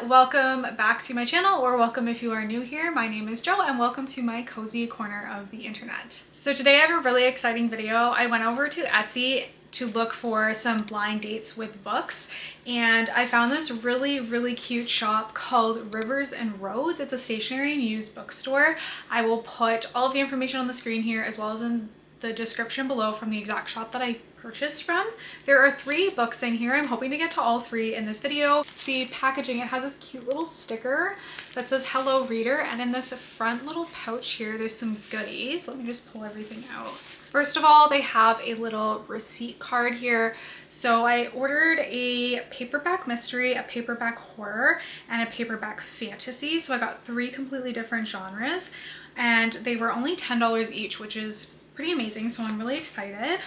welcome back to my channel, or welcome if you are new here. My name is Jo and welcome to my cozy corner of the internet. So today I have a really exciting video. I went over to Etsy to look for some blind dates with books, and I found this really cute shop called Rivers and Roads. It's a stationery and used bookstore. I will put all of the information on the screen here as well as in the description below from the exact shop that I purchased from. There are 3 books in here. I'm hoping to get to all 3 in this video. The packaging, it has this cute little sticker that says hello reader, and in this front little pouch here there's some goodies. Let me just pull everything out. First of all, they have a little receipt card here. So I ordered a paperback mystery, a paperback horror, and a paperback fantasy. So I got 3 completely different genres, and they were only $10 each, which is pretty amazing, so I'm really excited.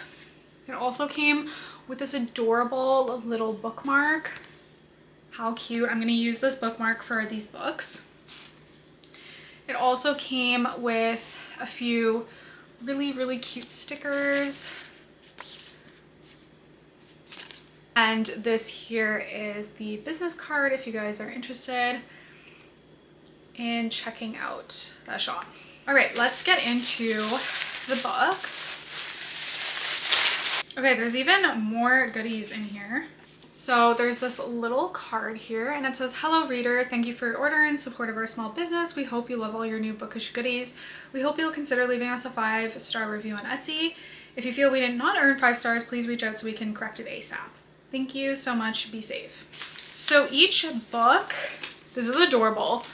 It also came with this adorable little bookmark. How cute. I'm going to use this bookmark for these books. It also came with a few really cute stickers. And this here is the business card if you guys are interested in checking out the shop. All right, let's get into the books. Okay, there's even more goodies in here. So there's this little card here and it says, hello reader, thank you for your order and support of our small business. We hope you love all your new bookish goodies. We hope you'll consider leaving us a 5-star review on Etsy. If you feel we did not earn 5 stars, please reach out so we can correct it ASAP. Thank you so much, be safe. So each book, this is adorable.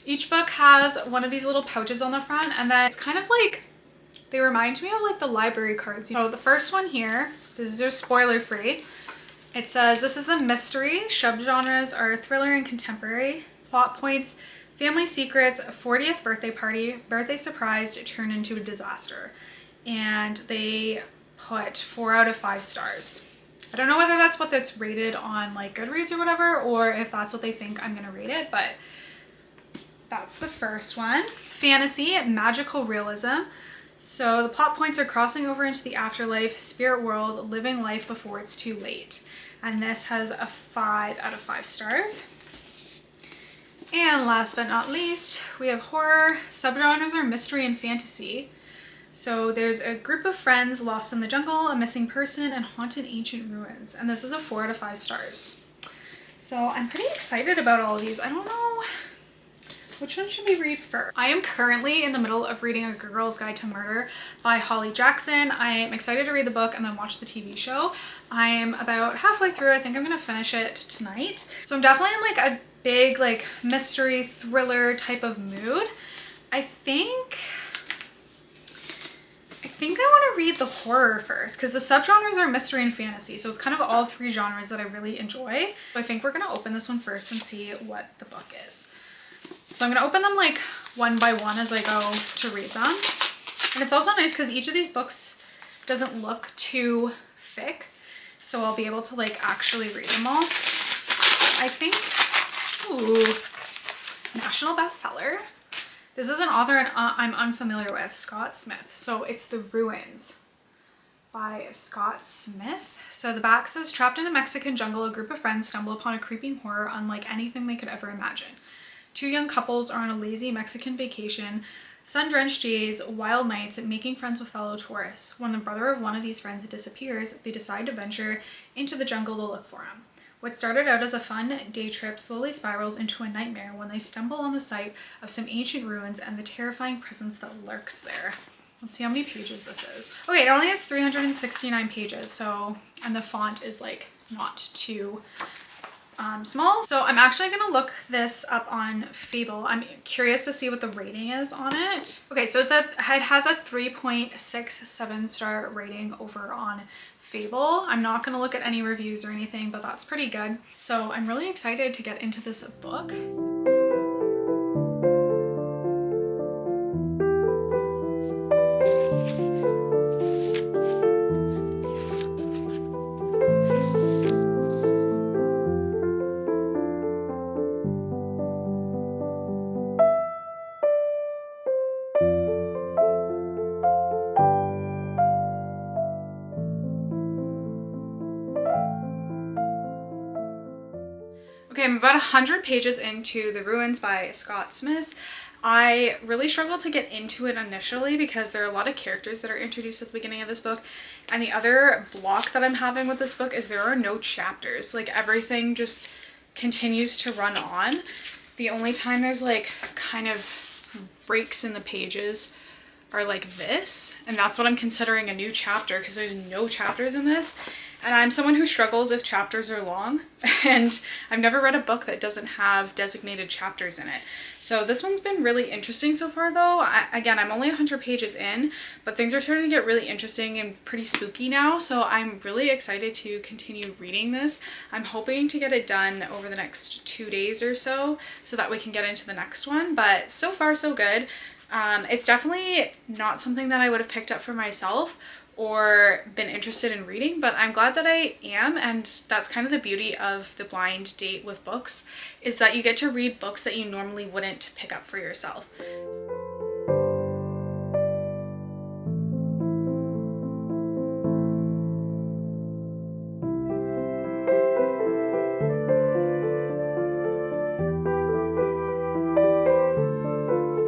Each book has one of these little pouches on the front, and then it's kind of like, they remind me of like the library cards. So the first one here, this is just spoiler free. It says, this is the mystery. Subgenres are thriller and contemporary. Plot points, family secrets, 40th birthday party, birthday surprise turned into a disaster. And they put 4 out of 5 stars. I don't know whether that's what that's rated on like Goodreads or whatever, or if that's what they think I'm gonna rate it, but that's the first one. Fantasy, magical realism. So the plot points are crossing over into the afterlife, spirit world, living life before it's too late. And this has a 5 out of 5 stars. And last but not least, we have horror. Subgenres are mystery and fantasy. So there's a group of friends lost in the jungle, a missing person, and haunted ancient ruins. And this is a 4 out of 5 stars. So I'm pretty excited about all of these. I don't know, which one should we read first? I am currently in the middle of reading A Girl's Guide to Murder by Holly Jackson. I am excited to read the book and then watch the TV show. I am about halfway through. I think I'm gonna finish it tonight. So I'm definitely in like a big like mystery thriller type of mood. I think I want to read the horror first because the subgenres are mystery and fantasy. So it's kind of all 3 genres that I really enjoy. So I think we're gonna open this one first and see what the book is. So I'm going to open them like one by one as I go to read them. And it's also nice because each of these books doesn't look too thick. So I'll be able to like actually read them all. I think, ooh, national bestseller. This is an author I'm unfamiliar with, Scott Smith. So it's The Ruins by Scott Smith. So the back says, trapped in a Mexican jungle, a group of friends stumble upon a creeping horror unlike anything they could ever imagine. 2 young couples are on a lazy Mexican vacation, sun-drenched days, wild nights, making friends with fellow tourists. When the brother of one of these friends disappears, they decide to venture into the jungle to look for him. What started out as a fun day trip slowly spirals into a nightmare when they stumble on the site of some ancient ruins and the terrifying presence that lurks there. Let's see how many pages this is. Okay, it only has 369 pages, so, and the font is like not too small. So I'm actually gonna look this up on FABLE. I'm curious to see what the rating is on it. Okay, so it has a 3.67 star rating over on FABLE. I'm not gonna look at any reviews or anything, but that's pretty good. So I'm really excited to get into this book. Okay, I'm about 100 pages into The Ruins by Scott Smith. I really struggled to get into it initially because there are a lot of characters that are introduced at the beginning of this book. And the other block that I'm having with this book is there are no chapters. Like, everything just continues to run on. The only time there's like kind of breaks in the pages are like this, and that's what I'm considering a new chapter because there's no chapters in this. And I'm someone who struggles if chapters are long, and I've never read a book that doesn't have designated chapters in it. So this one's been really interesting so far though. Again, I'm only 100 pages in, but things are starting to get really interesting and pretty spooky now. So I'm really excited to continue reading this. I'm hoping to get it done over the next 2 days or so that we can get into the next one. But so far so good. It's definitely not something that I would have picked up for myself or been interested in reading, but I'm glad that I am, and that's kind of the beauty of the blind date with books, is that you get to read books that you normally wouldn't pick up for yourself.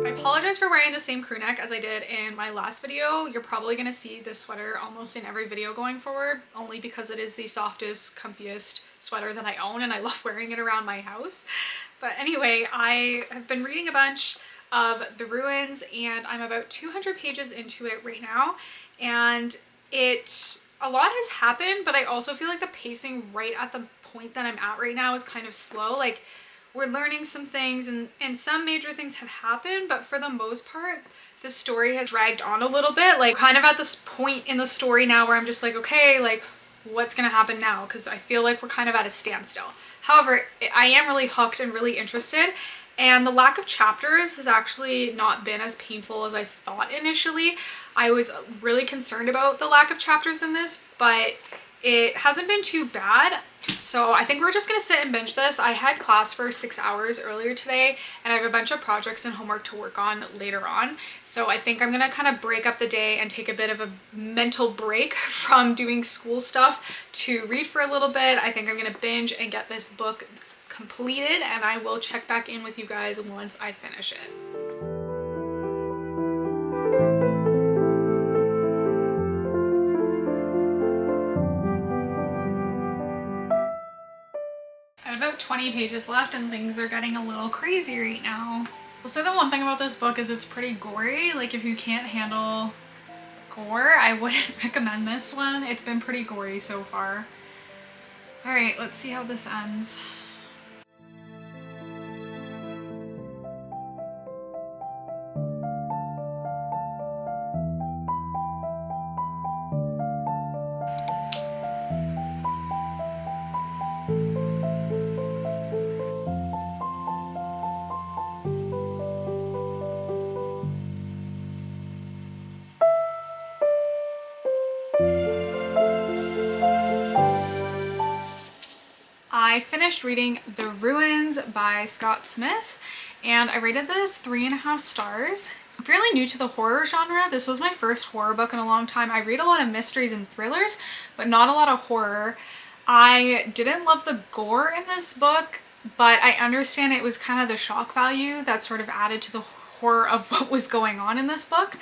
I apologize for wearing the same crew neck as I did in my last video. You're probably going to see this sweater almost in every video going forward, only because it is the softest, comfiest sweater that I own, and I love wearing it around my house. But anyway, I have been reading a bunch of The Ruins, and I'm about 200 pages into it right now, and a lot has happened, but I also feel like the pacing right at the point that I'm at right now is kind of slow. Like, we're learning some things and some major things have happened, but for the most part, the story has dragged on a little bit. Like, kind of at this point in the story now where I'm just like, okay, like, what's gonna happen now? Because I feel like we're kind of at a standstill. However, I am really hooked and really interested, and the lack of chapters has actually not been as painful as I thought initially. I was really concerned about the lack of chapters in this, but it hasn't been too bad. So I think we're just gonna sit and binge this. I had class for 6 hours earlier today, and I have a bunch of projects and homework to work on later on. So I think I'm gonna kind of break up the day and take a bit of a mental break from doing school stuff to read for a little bit. I think I'm gonna binge and get this book completed, and I will check back in with you guys once I finish it. I have about 20 pages left and things are getting a little crazy right now. I'll say the one thing about this book is it's pretty gory. Like, if you can't handle gore, I wouldn't recommend this one. It's been pretty gory so far. All right, let's see how this ends. I finished reading The Ruins by Scott Smith, and I rated this 3.5 stars. I'm fairly new to the horror genre. This was my first horror book in a long time. I read a lot of mysteries and thrillers, but not a lot of horror. I didn't love the gore in this book, but I understand it was kind of the shock value that sort of added to the horror of what was going on in this book.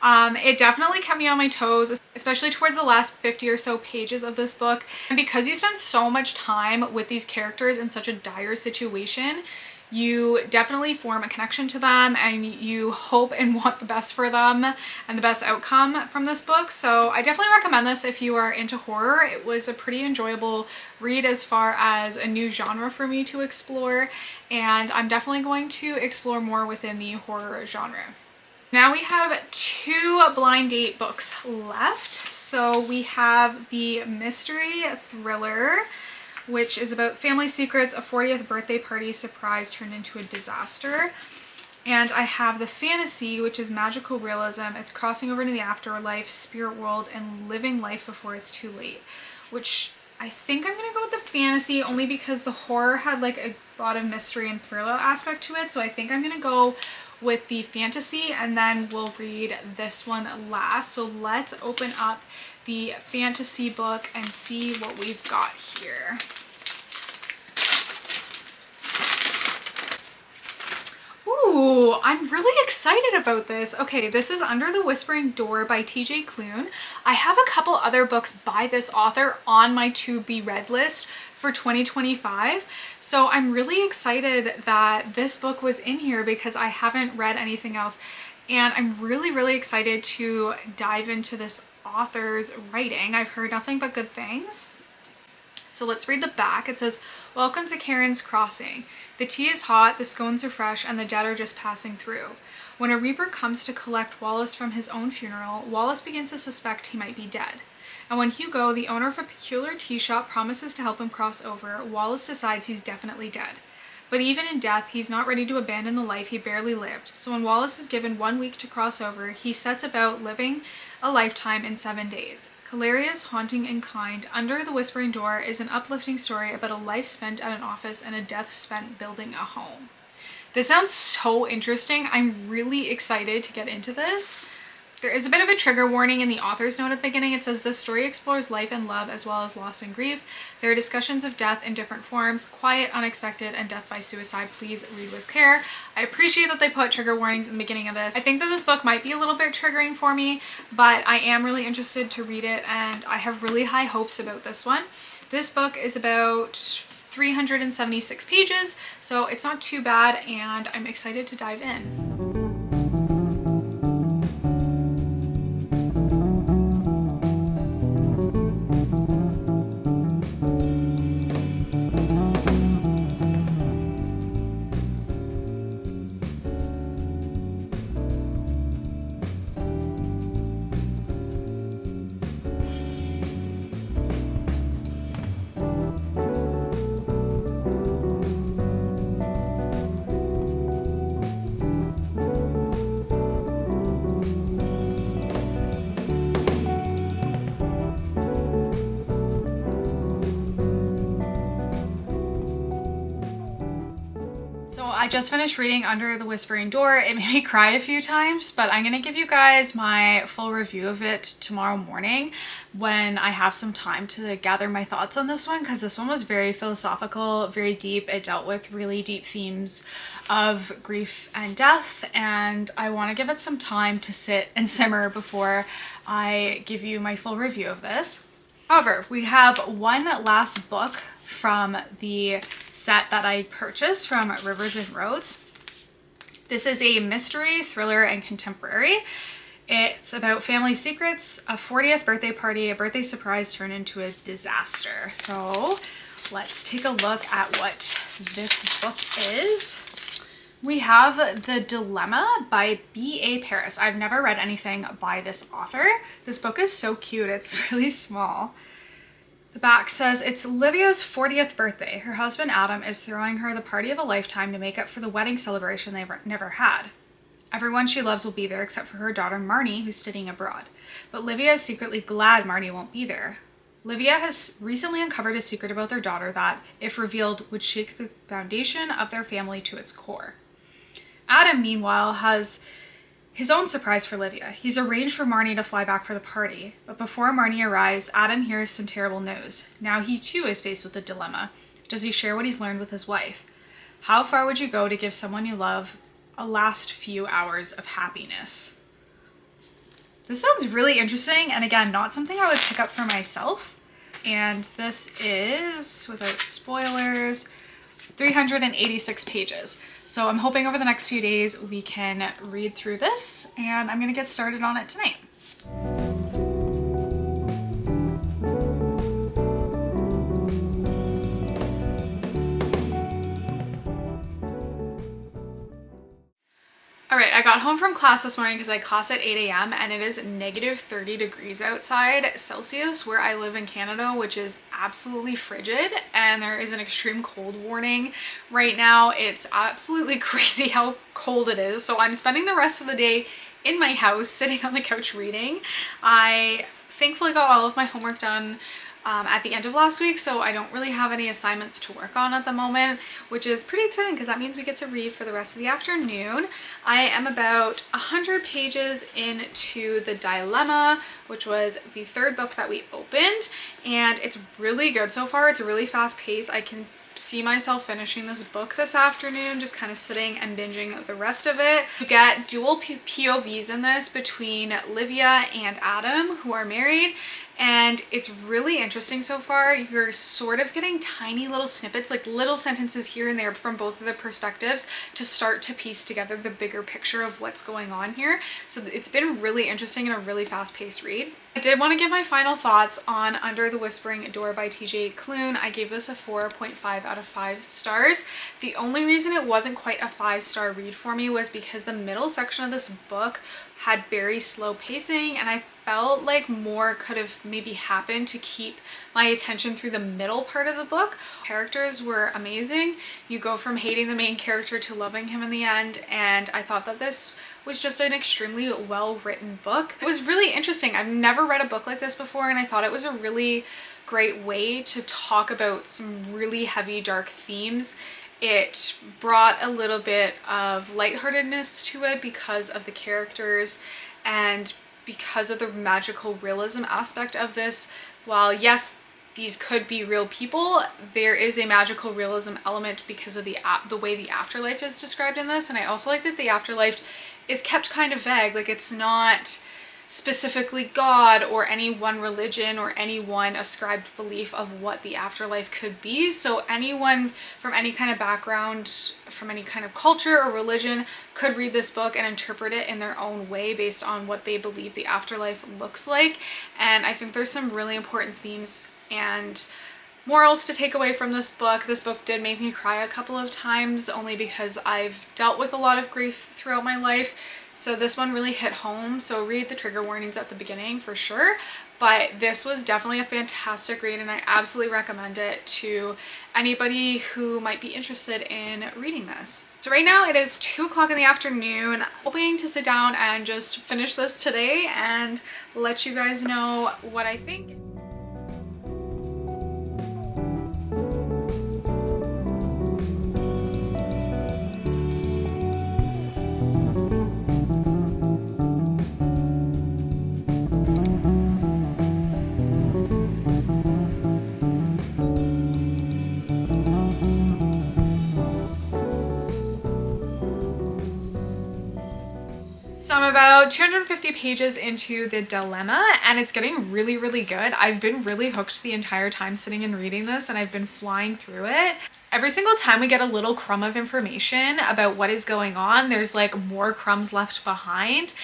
It definitely kept me on my toes, especially towards the last 50 or so pages of this book. And because you spend so much time with these characters in such a dire situation, you definitely form a connection to them and you hope and want the best for them and the best outcome from this book. So I definitely recommend this if you are into horror. It was a pretty enjoyable read as far as a new genre for me to explore, and I'm definitely going to explore more within the horror genre. Now we have 2 blind date books left. So we have the mystery thriller, which is about family secrets, a 40th birthday party surprise turned into a disaster. And I have the fantasy, which is magical realism. It's crossing over into the afterlife, spirit world, and living life before it's too late, which I think I'm gonna go with the fantasy only because the horror had like a lot of mystery and thriller aspect to it. So I think I'm gonna go with the fantasy, and then we'll read this one last. So let's open up the fantasy book and see what we've got here. Ooh, I'm really excited about this. Okay, this is Under the Whispering Door by TJ Klune. I have a couple other books by this author on my to be read list for 2025. So I'm really excited that this book was in here because I haven't read anything else. And I'm really excited to dive into this author's writing. I've heard nothing but good things. So let's read the back. It says, "Welcome to Karen's Crossing. The tea is hot, the scones are fresh, and the dead are just passing through. When a reaper comes to collect Wallace from his own funeral, Wallace begins to suspect he might be dead. And when Hugo, the owner of a peculiar tea shop, promises to help him cross over, Wallace decides he's definitely dead. But even in death, he's not ready to abandon the life he barely lived. So when Wallace is given 1 week to cross over, he sets about living a lifetime in 7 days. Hilarious, haunting, and kind, Under the Whispering Door is an uplifting story about a life spent at an office and a death spent building a home." This sounds so interesting. I'm really excited to get into this. There is a bit of a trigger warning in the author's note at the beginning. It says, "This story explores life and love as well as loss and grief. There are discussions of death in different forms, quiet, unexpected, and death by suicide. Please read with care." I appreciate that they put trigger warnings in the beginning of this. I think that this book might be a little bit triggering for me, but I am really interested to read it and I have really high hopes about this one. This book is about 376 pages, so it's not too bad and I'm excited to dive in. I just finished reading Under the Whispering Door. It made me cry a few times, but I'm gonna give you guys my full review of it tomorrow morning when I have some time to gather my thoughts on this one, because this one was very philosophical, very deep. It dealt with really deep themes of grief and death, and I want to give it some time to sit and simmer before I give you my full review of this. However, we have one last book from the set that I purchased from Rivers and Roads. This is a mystery, thriller, and contemporary. It's about family secrets, a 40th birthday party, a birthday surprise turned into a disaster. So let's take a look at what this book is. We have The Dilemma by B.A. Paris. I've never read anything by this author. This book is so cute. It's really small. The back says, "It's Livia's 40th birthday. Her husband Adam is throwing her the party of a lifetime to make up for the wedding celebration they've never had. Everyone she loves will be there except for her daughter Marnie, who's studying abroad. But Livia is secretly glad Marnie won't be there. Livia has recently uncovered a secret about their daughter that, if revealed, would shake the foundation of their family to its core. Adam, meanwhile, has his own surprise for Livia. He's arranged for Marnie to fly back for the party, but before Marnie arrives, Adam hears some terrible news. Now he too is faced with a dilemma. Does he share what he's learned with his wife? How far would you go to give someone you love a last few hours of happiness?" This sounds really interesting, and again, not something I would pick up for myself. And this is, without spoilers, 386 pages. So I'm hoping over the next few days we can read through this, and I'm gonna get started on it tonight. Alright, I got home from class this morning because I class at 8 a.m. and it is negative 30 degrees outside Celsius where I live in Canada, which is absolutely frigid, and there is an extreme cold warning right now. It's absolutely crazy how cold it is. So I'm spending the rest of the day in my house sitting on the couch reading. I thankfully got all of my homework done at the end of last week, so I don't really have any assignments to work on at the moment, which is pretty exciting because that means we get to read for the rest of the afternoon. I am about 100 pages into The Dilemma, which was the third book that we opened, and it's really good so far. It's a really fast pace. I can see myself finishing this book this afternoon, just kind of sitting and binging the rest of it. You get dual POVs in this between Livia and Adam, who are married, and it's really interesting so far. You're sort of getting tiny little snippets, like little sentences here and there from both of the perspectives to start to piece together the bigger picture of what's going on here. So it's been really interesting and a really fast-paced read. I did want to give my final thoughts on Under the Whispering Door by TJ Klune. I gave this a 4.5 out of 5 stars. The only reason it wasn't quite a 5-star read for me was because the middle section of this book had very slow pacing, and I felt like more could have maybe happened to keep my attention through the middle part of the book. Characters were amazing. You go from hating the main character to loving him in the end, and I thought that this was just an extremely well-written book. It was really interesting. I've never read a book like this before, and I thought it was a really great way to talk about some really heavy, dark themes. It brought a little bit of lightheartedness to it because of the characters and because of the magical realism aspect of this. While yes, these could be real people, there is a magical realism element because of the way the afterlife is described in this. And I also like that the afterlife is kept kind of vague. Like, it's not specifically God or any one religion or any one ascribed belief of what the afterlife could be. So anyone from any kind of background, from any kind of culture or religion could read this book and interpret it in their own way based on what they believe the afterlife looks like. And I think there's some really important themes and morals to take away from this book. This book did make me cry a couple of times, only because I've dealt with a lot of grief throughout my life. So this one really hit home. So read the trigger warnings at the beginning for sure. But this was definitely a fantastic read, and I absolutely recommend it to anybody who might be interested in reading this. So right now it is 2 o'clock in the afternoon. I'm hoping to sit down and just finish this today and let you guys know what I think. So I'm about 250 pages into the dilemma, and it's getting really, really good. I've been really hooked the entire time sitting and reading this, and I've been flying through it. Every single time we get a little crumb of information about what is going on, there's like more crumbs left behind.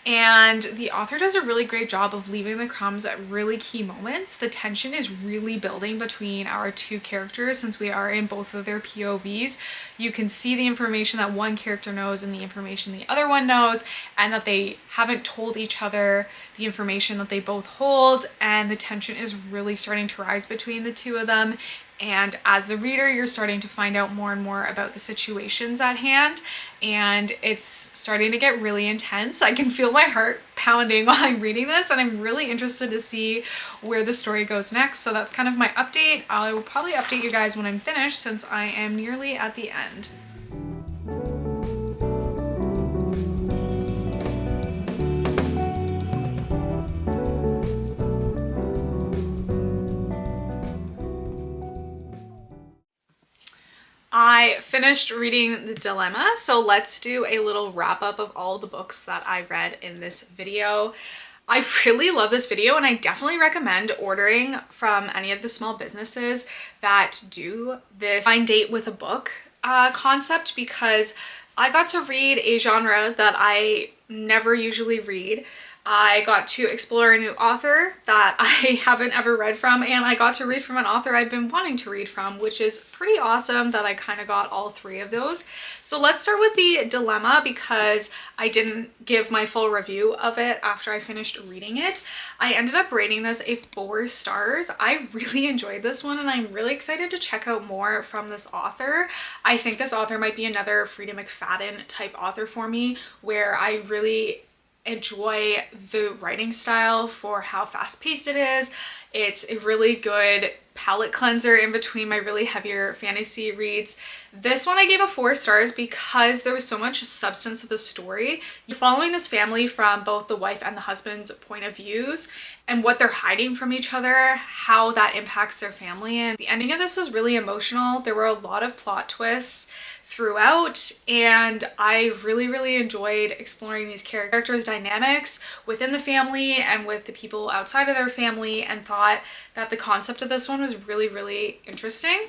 And the author does a really great job of leaving the crumbs at really key moments. The tension is really building between our two characters since we are in both of their POVs. You can see the information that one character knows and the information the other one knows, and that they haven't told each other the information that they both hold, and the tension is really starting to rise between the two of them. And as the reader, you're starting to find out more and more about the situations at hand, and it's starting to get really intense. I can feel my heart pounding while I'm reading this, and I'm really interested to see where the story goes next. So that's kind of my update. I will probably update you guys when I'm finished, since I am nearly at the end. I finished reading The Dilemma, so let's do a little wrap up of all the books that I read in this video. I really love this video, and I definitely recommend ordering from any of the small businesses that do this blind date with a book concept, because I got to read a genre that I never usually read. I got to explore a new author that I haven't ever read from, and I got to read from an author I've been wanting to read from, which is pretty awesome that I kind of got all three of those. So let's start with The Dilemma, because I didn't give my full review of it after I finished reading it. I ended up rating this a 4 stars. I really enjoyed this one, and I'm really excited to check out more from this author. I think this author might be another Frida McFadden type author for me, where I really enjoy the writing style for how fast-paced it is. It's a really good palette cleanser in between my really heavier fantasy reads. This one I gave a 4 stars because there was so much substance to the story. You're following this family from both the wife and the husband's point of views and what they're hiding from each other, how that impacts their family. And the ending of this was really emotional. There were a lot of plot twists throughout, and I really enjoyed exploring these characters' dynamics within the family and with the people outside of their family, and thought that the concept of this one was really interesting.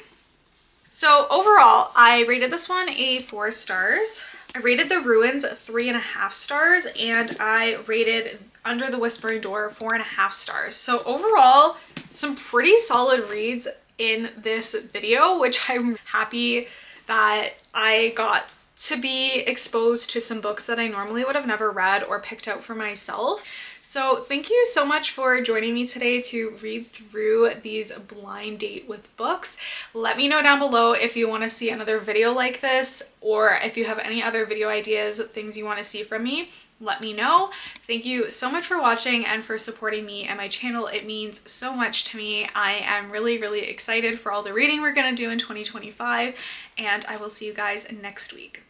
So overall, I rated this one a 4 stars. I rated The Ruins 3.5 stars, and I rated Under the Whispering Door 4.5 stars. So overall, some pretty solid reads in this video, which I'm happy that I got to be exposed to some books that I normally would have never read or picked out for myself. So thank you so much for joining me today to read through these blind date with books. Let me know down below if you want to see another video like this, or if you have any other video ideas, things you want to see from me. Let me know. Thank you so much for watching and for supporting me and my channel. It means so much to me. I am really excited for all the reading we're gonna do in 2025, and I will see you guys next week.